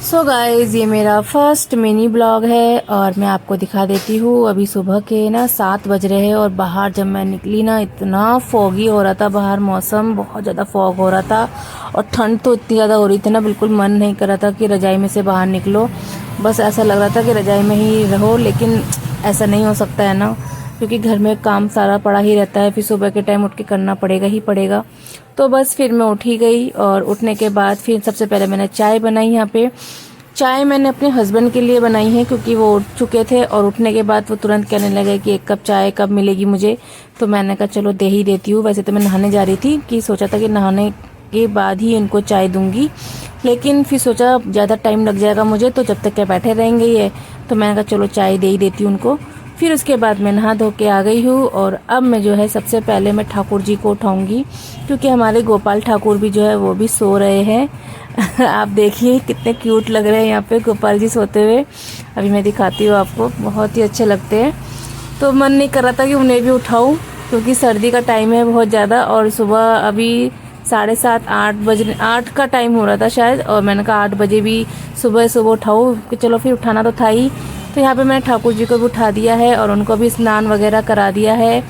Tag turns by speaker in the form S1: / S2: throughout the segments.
S1: So guys, ये मेरा first mini blog है और मैं आपको दिखा देती हूँ। अभी सुबह के ना 7 बज रहे हैं और बाहर जब मैं निकली ना इतना फॉगी हो रहा था, बाहर मौसम बहुत ज़्यादा फॉग हो रहा था और ठंड तो इतनी ज़्यादा हो रही थी ना, बिल्कुल मन नहीं कर रहा था कि रजाई में से बाहर निकलो। बस ऐसा लग रहा था कि रजाई में ही रहो, लेकिन ऐसा नहीं हो सकता है ना, क्योंकि घर में काम सारा पड़ा ही रहता है, फिर सुबह के टाइम उठ के करना पड़ेगा ही पड़ेगा। तो बस फिर मैं उठ ही गई और उठने के बाद फिर सबसे पहले मैंने चाय बनाई। यहाँ पे चाय मैंने अपने हस्बैंड के लिए बनाई है, क्योंकि वो उठ चुके थे और उठने के बाद वो तुरंत कहने लगे कि 1 कप चाय कब मिलेगी मुझे। तो मैंने कहा चलो दे ही देती हूँ। वैसे तो मैं नहाने जा रही थी कि सोचा था कि नहाने के बाद ही इनको चाय दूंगी, लेकिन फिर सोचा ज़्यादा टाइम लग जाएगा मुझे, तो जब तक क्या बैठे रहेंगे ये, तो मैंने कहा चलो चाय दे ही देती हूँ उनको। फिर उसके बाद मैं नहा धो के आ गई हूँ और अब मैं जो है सबसे पहले मैं ठाकुर जी को उठाऊंगी, क्योंकि हमारे गोपाल ठाकुर भी जो है वो भी सो रहे हैं। आप देखिए कितने क्यूट लग रहे हैं यहाँ पे गोपाल जी सोते हुए। अभी मैं दिखाती हूँ आपको, बहुत ही अच्छे लगते हैं। तो मन नहीं कर रहा था कि उन्हें भी उठाऊँ, क्योंकि सर्दी का टाइम है बहुत ज़्यादा और सुबह अभी 7:30 8 बजे 8 का टाइम हो रहा था शायद, और मैंने कहा 8 बजे भी सुबह उठाऊँ कि चलो, फिर उठाना तो था ही। तो यहाँ पे मैंने ठाकुर जी को भी उठा दिया है और उनको भी स्नान वगैरह करा दिया है,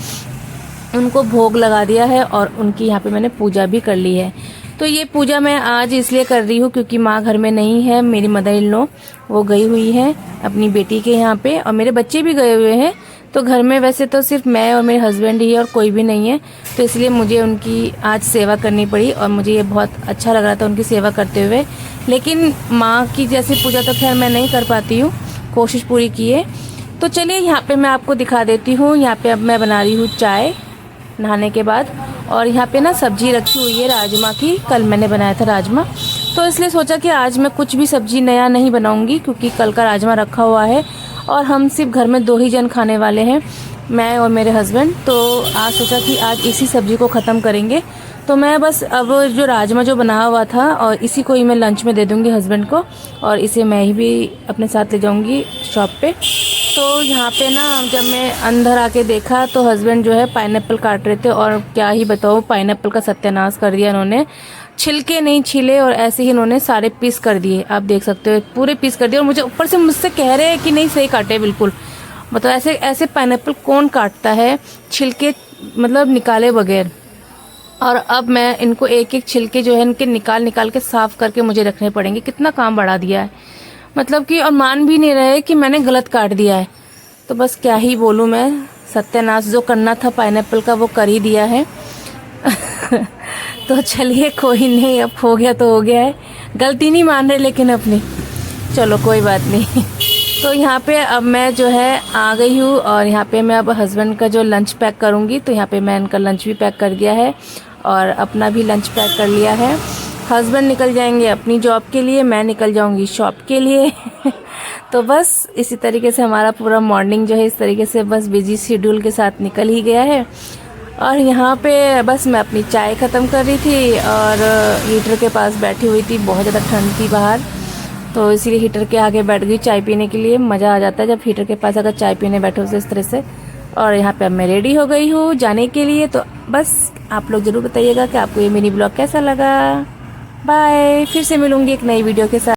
S1: उनको भोग लगा दिया है और उनकी यहाँ पे मैंने पूजा भी कर ली है। तो ये पूजा मैं आज इसलिए कर रही हूँ क्योंकि माँ घर में नहीं है, मेरी मदर इन लॉ वो गई हुई है अपनी बेटी के यहाँ पे और मेरे बच्चे भी गए हुए हैं। तो घर में वैसे तो सिर्फ मैं और मेरे हस्बैंड ही है और कोई भी नहीं है, तो इसलिए मुझे उनकी आज सेवा करनी पड़ी और मुझे ये बहुत अच्छा लग रहा था उनकी सेवा करते हुए। लेकिन माँ की जैसी पूजा तो खैर मैं नहीं कर पाती हूँ, कोशिश पूरी की है। तो चलिए यहाँ पे मैं आपको दिखा देती हूँ। यहाँ पे अब मैं बना रही हूँ चाय नहाने के बाद, और यहाँ पे ना सब्जी रखी हुई है राजमा की, कल मैंने बनाया था राजमा, तो इसलिए सोचा कि आज मैं कुछ भी सब्जी नया नहीं बनाऊंगी, क्योंकि कल का राजमा रखा हुआ है और हम सिर्फ घर में 2 ही जन खाने वाले हैं, मैं और मेरे हस्बैंड। तो आज सोचा कि आज इसी सब्जी को ख़त्म करेंगे। तो मैं बस अब जो राजमा जो बना हुआ था और इसी को ही मैं लंच में दे दूंगी हस्बैंड को, और इसे मैं ही भी अपने साथ ले जाऊंगी शॉप पे। तो यहाँ पे ना जब मैं अंदर आके देखा तो हस्बैंड जो है पाइनएप्पल काट रहे थे, और क्या ही बताऊँ, पाइनएप्पल का सत्यानाश कर दिया इन्होंने। छिलके नहीं छिले और ऐसे ही इन्होंने सारे पीस कर दिए, आप देख सकते हो पूरे पीस कर दिए। और मुझे ऊपर से मुझसे कह रहे हैं कि नहीं सही काटे बिल्कुल। मतलब ऐसे ऐसे पाइनएप्पल कौन काटता है छिलके मतलब निकाले बगैर। और अब मैं इनको एक एक छिलके जो है इनके निकाल निकाल के साफ करके मुझे रखने पड़ेंगे। कितना काम बढ़ा दिया है, मतलब कि, और मान भी नहीं रहे कि मैंने गलत काट दिया है। तो बस क्या ही बोलूँ मैं, सत्यानाश जो करना था पाइनएप्पल का वो कर ही दिया है। तो चलिए कोई नहीं, अब हो गया तो हो गया है, गलती नहीं मान रहे लेकिन अपनी, चलो कोई बात नहीं। तो यहाँ पे अब मैं जो है आ गई हूँ और यहाँ पे मैं अब हस्बैंड का जो लंच पैक करूँगी। तो यहाँ पे मैं इनका लंच भी पैक कर दिया है और अपना भी लंच पैक कर लिया है। हस्बैंड निकल जाएंगे अपनी जॉब के लिए, मैं निकल जाऊँगी शॉप के लिए। तो बस इसी तरीके से हमारा पूरा मॉर्निंग जो है इस तरीके से बस बिजी शेड्यूल के साथ निकल ही गया है। और यहाँ पे बस मैं अपनी चाय ख़त्म कर रही थी और हीटर के पास बैठी हुई थी, बहुत ज़्यादा ठंड थी बाहर, तो इसीलिए हीटर के आगे बैठ गई चाय पीने के लिए। मज़ा आ जाता है जब हीटर के पास अगर चाय पीने बैठो तो इस तरह से। और यहाँ पे अब मैं रेडी हो गई हूँ जाने के लिए। तो बस आप लोग ज़रूर बताइएगा कि आपको ये मिनी ब्लॉग कैसा लगा। बाय, फिर से मिलूँगी एक नई वीडियो के साथ।